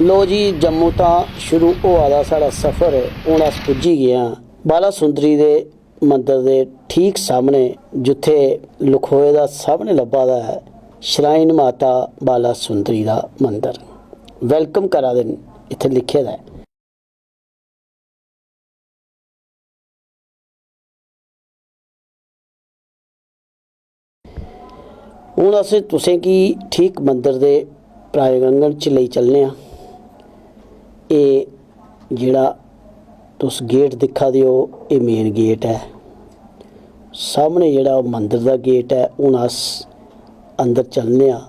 लो जी जम्मू तो शुरू होआ दा साढ़ा सफ़र। हुण अस पुज्जी गए हाँ बाला सुंदरी दे मंदिर दे ठीक सामने, जिथे लखोए दा सामने लब्भा दा है श्राइन माता बाला सुंदरी दा मंदिर। वैलकम करा दे इत्थे लिखे दा है। हुण अस तुसें गी ठीक मंदिर दे प्रांगण च लेई चलने आं। एह् जेह्ड़ा तुस गेट दिक्खा दे हो एह् मेन गेट है। सामने जेह्ड़ा मंदिर दा गेट है। हुण अस अंदर चलने आं।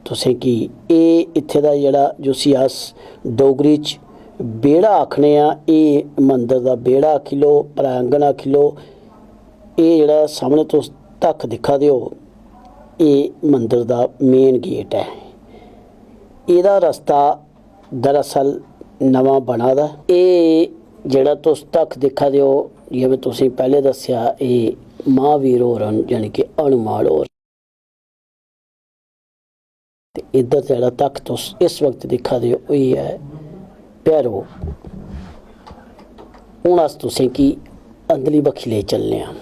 तुसें गी एह् इत्थे दा जेह्ड़ा जिसी अस डोगरी च बेड़ा आखने आं, एह् मंदिर दा बेड़ा आखी लो, प्रांगण आखी लो। एह् जेह्ड़ा सामने तुस ढक्क दिक्खा दे हो एह् मंदिर दा मेन गेट है। एह्दा रस्ता दरअसल नवां बना दा। एह् जेह्ड़ा तुस ढक्क दिक्खा दे हो, जि'यां में तुसें पैह्लें दस्सेआ, एह् महावीर होर न, यानी कि हनुमान होर। ते इद्धर जेह्ड़ा ढक्क तुस इस वक्त दिक्खा दे हो एह् है भैरो। हून अस तुसें गी अंदरली बक्खी लेई चलने आं।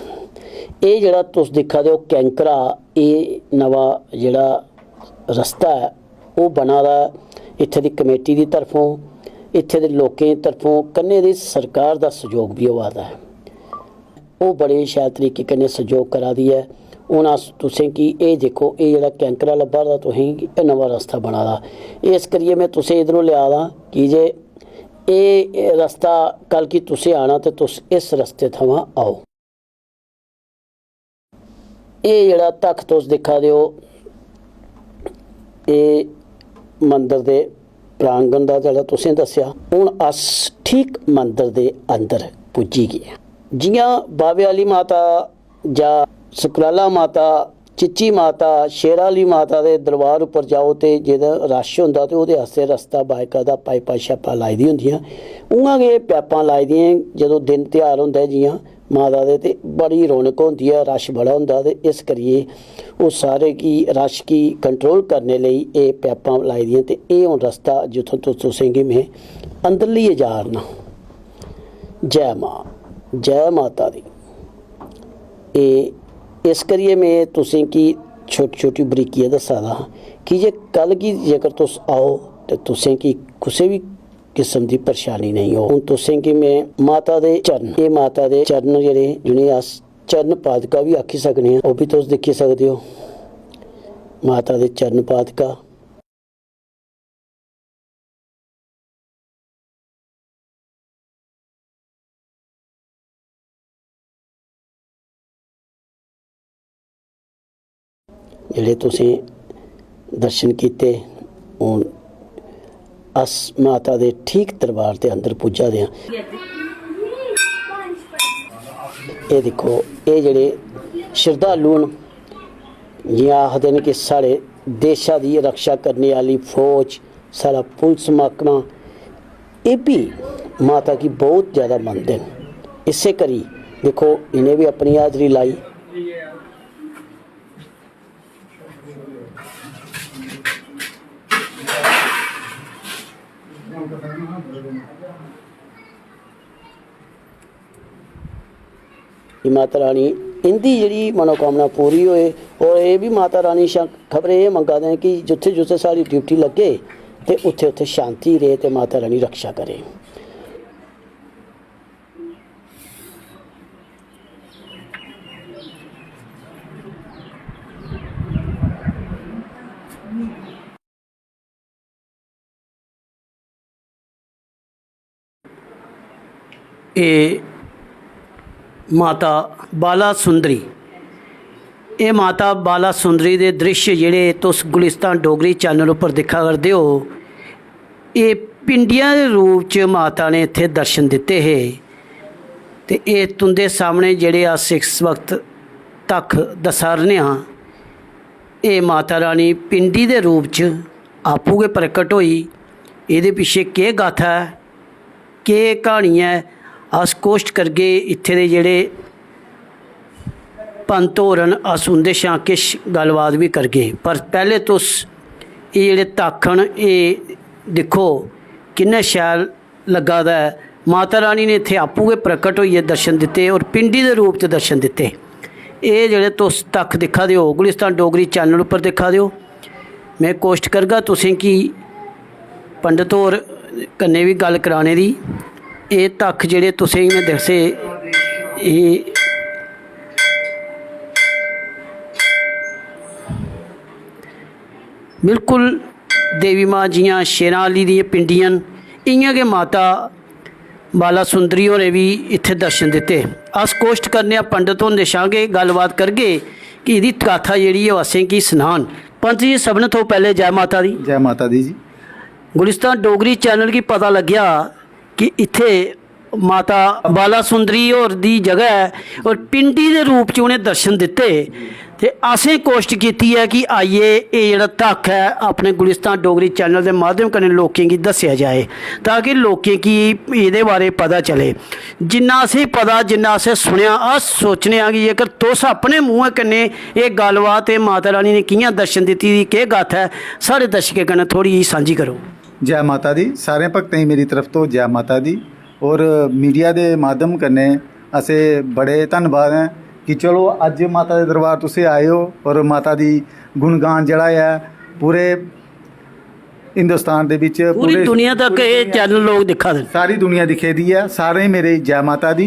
एह् जेह्ड़ा तुस दिक्खा दे हो कैंकरा, एह् नवां जेह्ड़ा रस्ता है ओह् बना दा इत्थे दी कमेटी दी तरफों, इत्थे दे लोकें दी तरफों, कन्नै दी सरकार दा सहयोग भी होआ दा है। ओह् बड़े शैल तरीके कन्नै सहयोग करा दी है। हून अस तुसें गी एह् देखो, एह् जेह्ड़ा कैंकरा लब्भा दा तुसें गी, एह् नवां रस्ता बना दा। इस करियै मैं तुसें इद्धरों लेआ दा कि जे एह् रस्ता कल गी तुसें आना ते तुस इस रस्ते थमां आओ। एह् जेह्ड़ा ढक्क तुस दिक्खा दे हो एह् मंदिर दे प्रांगण दा जेह्ड़ा तुसें दस्सेआ। हून अस ठीक मंदिर दे अंदर पुज्जी गए। जि'यां बावे आह्ली माता जां सुकराला माता, चिची माता, शेरा आह्ली माता दे दरबार उप्पर जाओ ते जेह्दा रश होंदा ते ओह्दे आस्ते रस्ता बाकायदा पाइपां शाइपां लाई दियां होंदियां। उ'आं गै पैपां लाई दियां जदों दिन ध्यार होंदा ऐ जि'यां माता दे, ते बड़ी रौनक होंदी है, रश बड़ा होंदा। ते इस करियै ओह् सारे गी रश गी कंट्रोल करने लेई एह् पैपां लाई दियां। ते एह् हून रस्ता जित्थों तुसें गी में अंदर लेइयै जा ना। जै मां, जै माता दी। एह् इस करियै में तुसें गी छोटी छोटी बरीकियां दस्सा दा हा कि जे कल गी जेकर तुस आओ ते तुसें गी कुसै भी किस्म दी परेशानी नहीं हो। हूँ तुसें गी में माता दे चरण, एह् माता दे चरण जेह्ड़े जि'नें अस चरण पादुका भी आखी सकने आं, ओह् भी तुस दिक्खी सकदे हो। माता दे चरण पादुका। जेह्ड़े तुसें दर्शन कीते, हून अस माता दे ठीक दरबार दे अंदर पुज्जा दे आं। एह् दिक्खो, एह् जेह्ड़े शरधालु न, जि'यां आखदे न कि साढ़े देशा दी रक्षा करने आह्ली फौज, साढ़ा पुलिस महकमा, एह् बी माता गी बहुत ज़्यादा मनदे न। इस्सै करी दिक्खो इ'नें भी अपनी हाजरी लाई। माता रानी इंदी जेह्ड़ी मनोकामना पूरी होए, और एह् भी माता रानी शा खबरें एह् मंगा दे न कि जित्थे जित्थे साढ़ी ड्यूटी लग्गे ते उत्थे उत्थे शांति रहे ते माता रानी रक्षा करे। एह् माता बाला सुंदरी, एह् माता बाला सुंदरी दे दृश्य जेह्ड़े तुस गुलिस्तान डोगरी चैनल उप्पर दिक्खा करदे हो, एह् पिंडियां दे रूप च माता ने इत्थे दर्शन दित्ते हे। ते एह् तुंदे सामने जेह्ड़े अस इस वक्त ढक्क दस्सा'रने आं, एह् माता रानी पिंडी दे रूप च आपूं गै प्रकट होई। एह्दे पिच्छे केह् गाथा है, केह् क्हानी है, अस कोशट करगे इत्थे दे जेह्ड़े पंत होर न, अस उं'दे शा किश गल्लबात भी करगे। पर पैह्ले तुस एह् जेह्ड़े ढक्क न एह् दिक्खो, किन्ना शैल लग्गा दा है। माता रानी ने इत्थे आपूं गै प्रकट होइए दर्शन दिते और पिंडी दे रूप च दर्शन दिते। ये जेह्ड़े तुस तक दिक्खा दे हो गुलिस्तान डोगरी चैनल उप्पर दिक्खा दे हो। मैं कोशिश करगा तुसें कि पंडित होर कन्नै भी गल कराने दी। ये तक जेह्ड़े तुसें मैं दस्से एह् बिल्कुल देवी मां जियां शेरां आह्ली दियां पिंडियां न इ'यां गै माता बाला सुंदरी होरें भी इत्थे दर्शन दिते। अस कोशिश करने पंडित होंदे शा गै गल्लबात करगे कि एह्दी गाथा जेह्ड़ी है असें गी सनान। पंत जी सभनें तो पैह्ले जय माता दी। जय माता दी जी। गुलिस्तान डोगरी चैनल गी पता लग्गेआ कि इत्थे माता बाला सुंदरी होर दी जगह है और पिंडी दे रूप च उ'नें दर्शन दिते। ते असें कोशिश कीती है कि आइए ये जेह्ड़ा तक है अपने गुलिस्तान डोगरी चैनल के माध्यम कन्नै लोकें गी दस्सेआ जाए ताकि लोकें गी एह्दे बारे पता चले। जिन्ना असें पता जिन्ना असें सुनेआ अस सोचने आं कि जेकर तुस अपने मूंहें कन्नै एह् गल्लबात माता रानी ने कि'यां दर्शन दित्ती दी केह् गाथा है साढ़े दर्शकें कन्नै थोड़ी जी सांझी करो। जय माता दी। सारे भक्तें गी मेरी तरफ तो जय माता दी। और मीडिया के माध्यम कन्नै असें बड़े धन्नवाद हैं कि चलो अज माता दे दरबार तुसीं आए हो और माता दी गुणगान जड़ा है पूरे हिंदुस्तान दे विच पूरी दुनिया तक ये चैनल लोग दिखा दे। सारी दुनिया दिखे दी है। सारे मेरे जय माता दी।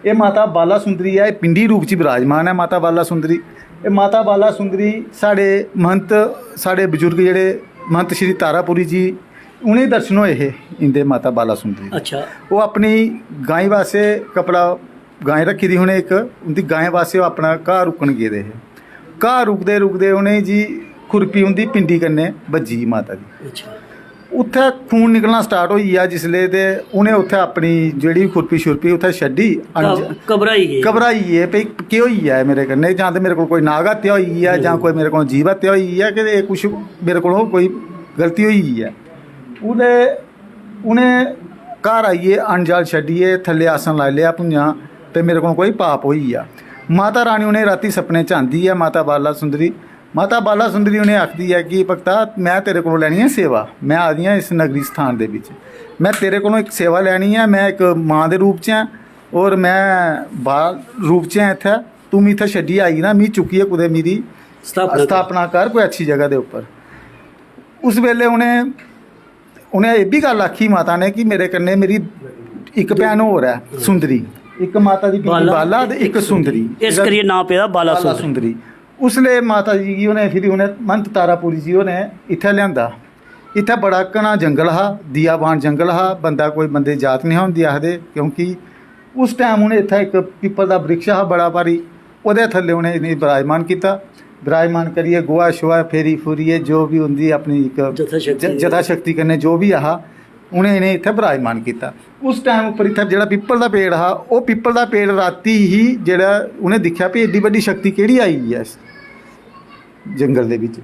ये माता बाला सुंदरी है पिंडी रूप च विराजमान है। माता बाला सुंदरी ये माता बाला सुंदरी साढ़े महंत साढ़े बजुर्ग जेह्ड़े महंत श्री तारापुरी जी उ'नें दर्शन होए हे इंदे माता बाला सुंदरी। अच्छा वो अपनी गाय वास्ते कपड़ा गाय रखी दी उ'नें एक उं'दी गाय वास्ते अपना घाऽ रुकन गेदे हे। घाऽ रुकदे रुकदे उ'नें जी खुरपी उं'दी पिंडी कन्नै बज्जी माता दी। अच्छा उत्थै खून निकलना स्टार्ट होई गेआ जिसले ते उ'नें उत्थै अपनी जेह्ड़ी खुरपी शुरपी उत्थै छड्डी घबराई गे भाई केह् होई गेआ मेरे कन्नै जां ते मेरे कोल कोई नाग हत्या होई गेई है जां कोई मेरे कोल जीव हत्या होई गेई है कि एह् कुछ मेरे कोल कोई गलती होई गेई है। उ'नें घर आइयै अनजाल छड्डियै थल्ले आसन लाई लेआ भुंञां ते मेरे को कोई पाप होई गया। माता रानी उन्हें राती सपने च आंदी है माता बाला सुंदरी। माता बाला सुंदरी उन्हें आखदी है कि भगता मैं तेरे को लैनी है सेवा। मैं आ दी इस नगरी स्थान दे विच मैं तेरे को एक सेवा लैनी है। मैं एक माँ के रूप च हैं और मैं बाल रूप च हैं इत्थै। तू मी इत्थै छड्डी आई ना मी चुक्कियै कुदै मेरी स्थापना कर कोई अच्छी जगह के उप्पर। उस वेले उन्हें ये भी गल आखी माता ने कि मेरे कन्नै मेरी एक भैन होर है सुंदरी। एक माता दी बाला ते एक सुंदरी इस करियै नाम पेदा बाला सुंदरी। उसले माता जी गी उ'नें फिर उ'नें महंत तारापुरी जी उ'नें इत्थै लेआंदा। इत्थै बड़ा घना जंगल हा दियाबान जंगल हा। बंदा कोई बंदे जात नहीं होंदी आखदे क्योंकि उस टाइम उ'नें इत्थै एक पिपल दा वृक्ष हा बड़ा भारी ओह्दे थल्ले उ'नें इनें विराजमान कीता। विराजमान करियै गोहा शोहा फेरी फूरियै जो भी होंदी अपनी एक जथा शक्ति कन्नै जो भी हा उ'नें इनें इत्थै विराजमान कीता। उस टाइम उप्पर इत्थै जेह्ड़ा पिपल दा पेड़ हा ओह् पिपल दा पेड़ राती ही जेह्ड़ा उ'नें दिक्खेआ भी एड्डी बड्डी शक्ति केह्ड़ी आई है इस जंगल दे बिच।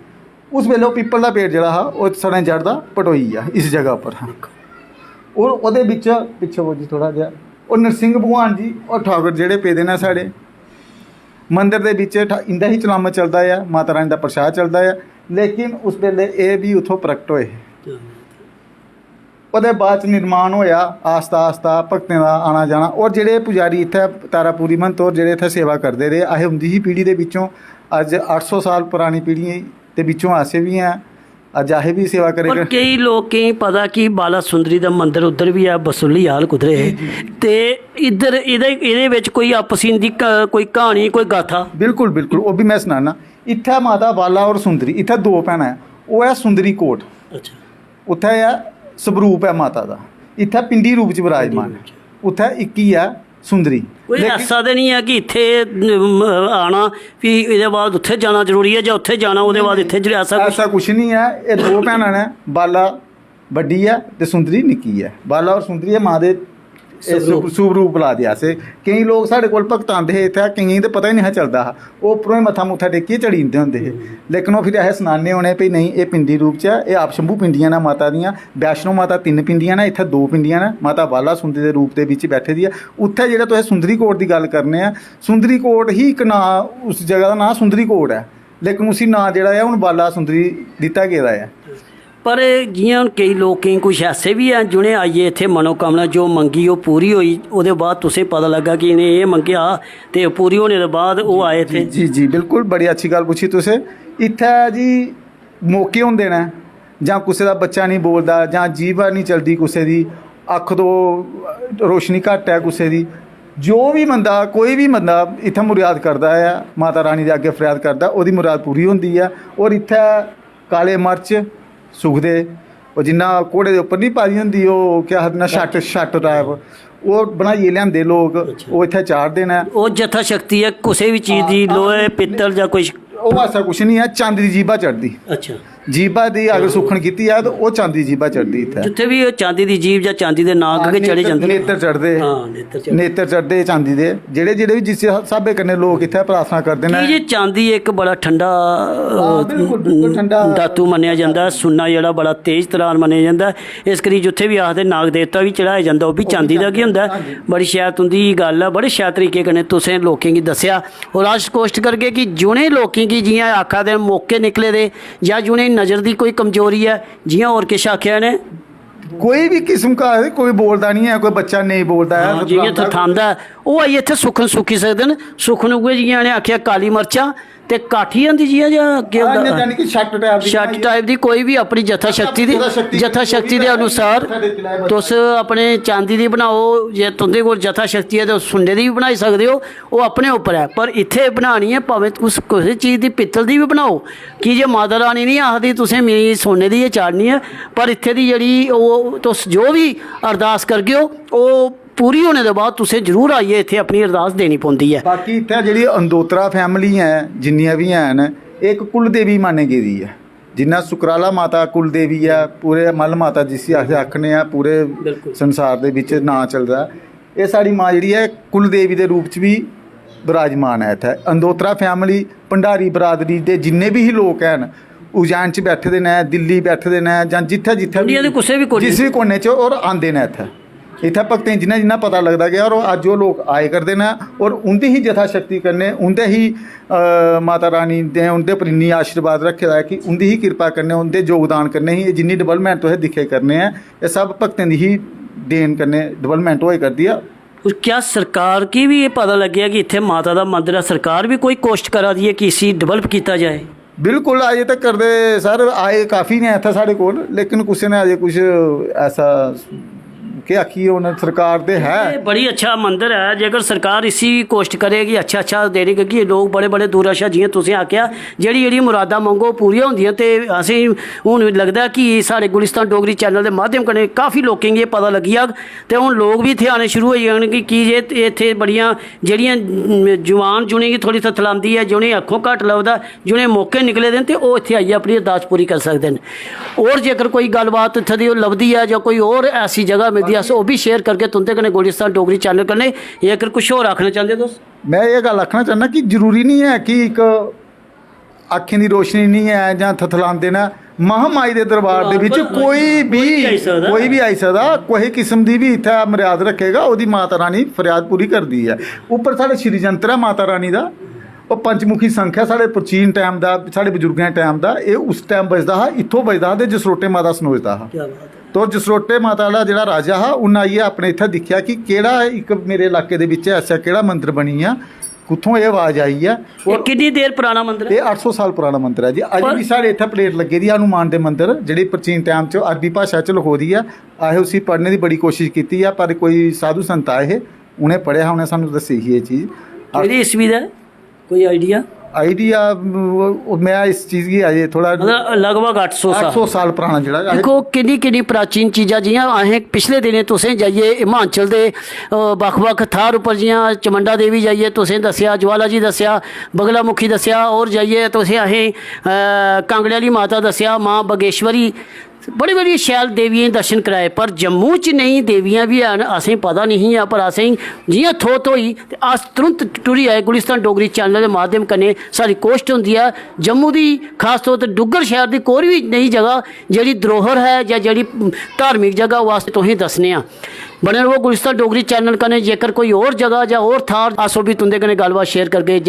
उस वेले ओह् पिपल दा पेड़ जेह्ड़ा हा ओह् सड़े जड़दा पटोई गेआ इस जगह उप्पर हा। और ओह्दे बिच पिच्छे वो जी थोड़ा जिहा और नरसिंह भगवान जी और ठाकुर जेह्ड़े पेदे ने साढ़े मंदिर दे बिच इंदा ही चलामा चलदा है। माता रानी दा प्रसाद चलदा है। लेकिन उस वेले एह् भी उत्थों प्रगट होए। ओह्दे बाद च निर्माण होया आस्ता आस्ता भगतें दा आना जाना। और जेह्ड़े पुजारी इत्थै तारापुरी महंत होर जेह्ड़े इत्थै सेवा करदे रेह् असें उं'दी ही पीढ़ी दे बिच्चों अज्ज 800 साल पुरानी पीढ़ी दे बिच्चों असें भी हैं अज्ज असें भी सेवा करे। और कई लोकें गी पता कि बाला सुंदरी दा मंदिर उद्धर भी है बसुली हाल कुदरे ते इधर एह्दे बिच कोई आपसी दी कोई क्हानी कोई गाथा। बिल्कुल बिल्कुल ओह् भी मैं सनाना। इत्थै माता बाला और सुंदरी इत्थै दो भैनां है। ओह् है सुंदरी कोट। अच्छा उत्थै है स्वरूप है माता दा। इत्थै पिंडी रूप च विराजमान है। उत्थै इक ही है सुंदरी। कोई ऐसा तो नहीं है कि इत्थे आना भी एह्दे बाद उत्थे जाना जरूरी है जां उत्थे जाना ओह्दे बाद इत्थे ऐसा कुछ नहीं है। ये दो भैनां ने बाला बड्डी है ते सुंदरी निक्की है। बाला और सुंदरी है मां दे स्वरूप बुला दे असें। केईं लोग साढ़े कोल भगत आंदे हे इत्थै केइयें ते पता ही नहीं चलदा हा। ओह् उप्परों ही मत्था मुत्था टेकियै चली जंदे होंदे हे। लेकिन ओह् फिर असें सनाने होने भाई नहीं एह् पिंडी रूप च है। एह् आप शंभू पिंडियां न माता दियां। वैष्णो माता 3 पिंडियां न इत्थै 2 पिंडियां न। माता बाला सुंदरी दे रूप दे बिच बैठे दी है। उत्थै जेह्ड़ा तुसें सुंदरी कोट दी गल्ल करने आ सुंदरी कोट ही इक नांऽ उस जगह दा नांऽ सुंदरी कोट है। लेकिन उसी नांऽ जेह्ड़ा है हून बाला सुंदरी दित्ता गेदा है। पर जियां हून कई लोग केईं कुछ ऐसे भी हैं जि'नें आइयै इत्थै मनोकामना जो मंगी ओह् पूरी होई ओह्दे बाद तुसें पता लग्गा कि इ'नें एह् मंगेआ ते पूरी होने दे बाद ओह् आए इत्थै। जी जी बिल्कुल बड़ी अच्छी गल पुच्छी तुसें। इत्थै जी मौके होंदे न जां कुसै दा बच्चा नहीं बोलदा जां जीभ नहीं चलदी कुसै दी, अक्ख तो रोशनी घट्ट है कुसै दी, जो भी बंदा कोई भी बंदा इत्थै मुराद करदा है माता रानी दे अग्गे फरियाद करदा ओह्दी मुराद पूरी होंदी है। और इत्थै काले मर्च सुखदे और जिन्ना घोड़े दे उप्पर नहीं पाई होंदी ओह् क्या आखदे न छट टाइप ओह् बनाइयै लेआंदे लोग ओह् इत्थै चाढ़दे न। ओह् जथा शक्ति है कुसै भी चीज़ दी लोहे पित्तल जां कोई ओह् ऐसा कुछ नहीं है, चांदी दी जीभा चढ़दी। अच्छा जीभा दी अगर सुखन कीती है तो ओह् चांदी दी जीभा चढ़दी इत्थै। जित्थे भी चांदी दी जीभ जां चांदी दे नाग गै चढ़े जंदे नेत्र चढ़दे। हाँ नेत्र चढ़दे। नेत्र चढ़दे चांदी दे जेह्ड़े जेह्ड़े भी जिस स्हाबै कन्नै लोग इत्थै प्रार्थना करदे न। ये चांदी एक बड़ा ठंडा बिल्कुल ठंडा धातु मन्नेआ जंदा, सुन्ना जेह्ड़ा बड़ा तेज तरार मन्नेआ जंदा। इस करी जित्थे भी आखदे नाग देवता भी चढ़ाया जंदा ओह् भी चांदी दा गै होंदा। बड़ी शैल तुंदी गल्ल है, बड़े शैल तरीके कन्नै तुसें लोकें गी दस्सेआ। और अस कोशिश करगे कि जि'नें लोकें गी जि'यां आखा दे मौके निकले दे जां जि'नें नज़र दी कोई कमजोरी है जि'यां होर किश आखेआ ने कोई भी किस्म का कोई बोलदा नहीं है, कोई बच्चा नहीं बोलदा है, जि'यां थथांदा है ओह् आइयै इत्थै सुखन सुक्की सकदे न। सुखन उ'ऐ जि'यां इ'नें आखेआ काली मर्चां ते काठी होंदी जि'यां जां केह् होंदा यानी कि छट टाइप दी शट टाइप दी कोई भी अपनी जथा शक्ति दे अनुसार तुस अपने चांदी दी बनाओ जे तुंदे कोल जथा शक्ति है तो सुन्ने दी भी बनाई सकदे हो, ओह् अपने उप्पर है। पर इत्थै बनानी है भावें तुस कुसै चीज़ दी पित्तल दी भी बनाओ कि जे माता रानी नहीं आखदी तुसें मेरी सोने दी गै चाढ़नी है। पर इत्थै दी जेह्ड़ी ओह् तुस जो भी अरदास करगे ओह् पूरी होने दे बाद तुसें जरूर आइए इत्थै अपनी अरदास देनी पौंदी है। बाकी इत्थै जेह्ड़ी अंदोत्रा फैमिली है जिन्नियां भी हैन एक कुल देवी मानी गेदी है। जिन्ना सुकराला माता कुल देवी है पूरे मल माता जिसी अस आखने आं पूरे संसार दे बिच नां चलदा है। एह् साढ़ी मां जेह्ड़ी है कुल देवी दे रूप च भी विराजमान है इत्थै। अंदोत्रा फैमिली भंडारी बरादरी दे जिन्ने भी लोग हैन उज्जैन च बैठे दे न, दिल्ली बैठे दे न जां जित्थै जित्थै जिस भी कोने च और आंदे न इत्थै। इत्थै भगतें जिन्ना जिन्ना पता लगदा गया और अज्ज ओह् लोग आए करदे न और उं'दी ही जथा शक्ति कन्नै उं'दे ही माता रानी ने उं'दे पर इन्नी आशीर्वाद रखे दा है कि उं'दी ही कृपा कन्नै उं'दे योगदान कन्नै ही जिन्नी डेवलपमेंट तुसें दिक्खे करने ऐ एह् सब भगतें दी ही देन कन्नै डेवलपमेंट होए करदी है। क्या सरकार की भी ये पता लग गया कि इत्थे माता दा मंदिर है, सरकार भी कोई कोशिश करा दी है कि इसी डेवलप किया जाए? बिल्कुल अजे तक करदे सर आए काफ़ी ने इत्थै साढ़े कोल लेकिन कुसै ने अजे कुछ ऐसा क्या आखिए उन्हें सरकार दे है। बड़ी अच्छा मंदिर है, जेकर सरकार इसी कोशिश करेगी अच्छा देने क्योंकि लोग बड़े बड़े दूर अच्छा जियां तुसें आख्या जेह्ड़ी मुरादां मंगो पूरियां होंदियां ते असें हून लगदा कि साढ़े गुलिस्तान डोगरी चैनल दे माध्यम कन्नै काफ़ी लोकें गी पता लग्गी जाग ते हून लोग भी इत्थै आने शुरू होई जान कि जे इत्थै बड़ियां जेह्ड़ियां जवान जिनेंगी थोड़ी थथलांदी है जिनेंगी अक्खों घट्ट लभदा जिनें मौके निकले दे न ते ओह् इत्थै आइयै अपनी अरदास पूरी करी सकदे न। और जेकर कोई गल्लबात इत्थै दी लभदी है जां कोई होर ऐसी जगह मिलदी अस ओह् भी शेयर करके तुंदे कन्नै गुलिस्तान डोगरी चैनल कन्नै जेकर कुछ होर आखना चाहते तुस? मैं ये गल आखना चाहना कि जरूरी नहीं है कि एक अक्खें दी रोशनी नहीं है जां थथलांदे न महामाई दे दरबार दे विच कोई भी आई सकदा कोई किस्म दी भी इत्थै मर्याद रखेगा ओह्दी माता रानी फरियाद पूरी करदी है। उप्पर साढ़े श्री जंतर है माता रानी दा और पंचमुखी संख है साढ़े प्राचीन टाइम दा साढ़े बजुर्गें टाइम दा एह् उस टाइम बजदा हा इत्थों बजदा हा ते जसरोटे माता सनोचदा हा। तो जसरोटे माता दा जेह्ड़ा राजा हा उन्नै आइयै अपने इत्थै दिक्खेआ कि केह्ड़ा इक मेरे इलाके दे बिच ऐसा केह्ड़ा मंदिर बनी आ कुत्थों एह् आवाज़ आई है। और कितनी देर पुराना मंदिर है? 800 साल पुराना मंदिर है जी। अज भी साढ़े इत्थै प्लेट लग्गी दी हनुमान दे मंदिर जेह्ड़ी प्राचीन टाइम च अरबी भाशा च लखोई दी है। असें उसी पढ़ने की बड़ी कोशिश की है पर कोई साधु संत आए हे उ'नें पढ़ेआ उ'नें सानूं दस्सी ही एह् चीज़। केह्ड़ी ईस्वी दा कोई आइडिया मैं इस चीज़ गी अजे थोड़ा लगभग 800 साल पुराना जेह्ड़ा दिक्खो किन्नी प्राचीन चीज़ां जियां असें पिछले दिनें तुसें जाइए हिमाचल दे बक्ख थाह्र उप्पर जियां चमंडा देवी जाइए तुसें दस्सेआ ज्वाला जी दस्सेआ बगलामुखी दस्सेआ और जाइए तुसें असें कांगड़े आह्ली माता दस्सेआ मां बागेश्वरी बड़ी बड़ी शैल देवियें दर्शन कराए। पर जम्मू च नेईं देवियां भी हैन असें पता नहीं है पर असें जियां थोत होई ते अस तुरंत टुरी आए गुलिस्तान डोगरी चैनल दे माध्यम कन्नै सारी कोशिश होंदी है जम्मू दी खास तौर ते डुग्गर शहर दी कोई भी नई जगह जेह्ड़ी धरोहर है जां जेह्ड़ी धार्मिक जगह वास्ते तुसें दस्सने आं। बने रहो गुलिस्तान डोगरी चैनल कन्नै जेकर कोई होर जगह जां होर थाह्र अस ओह् भी तुंदे कन्नै गल्लबात शेयर करगे।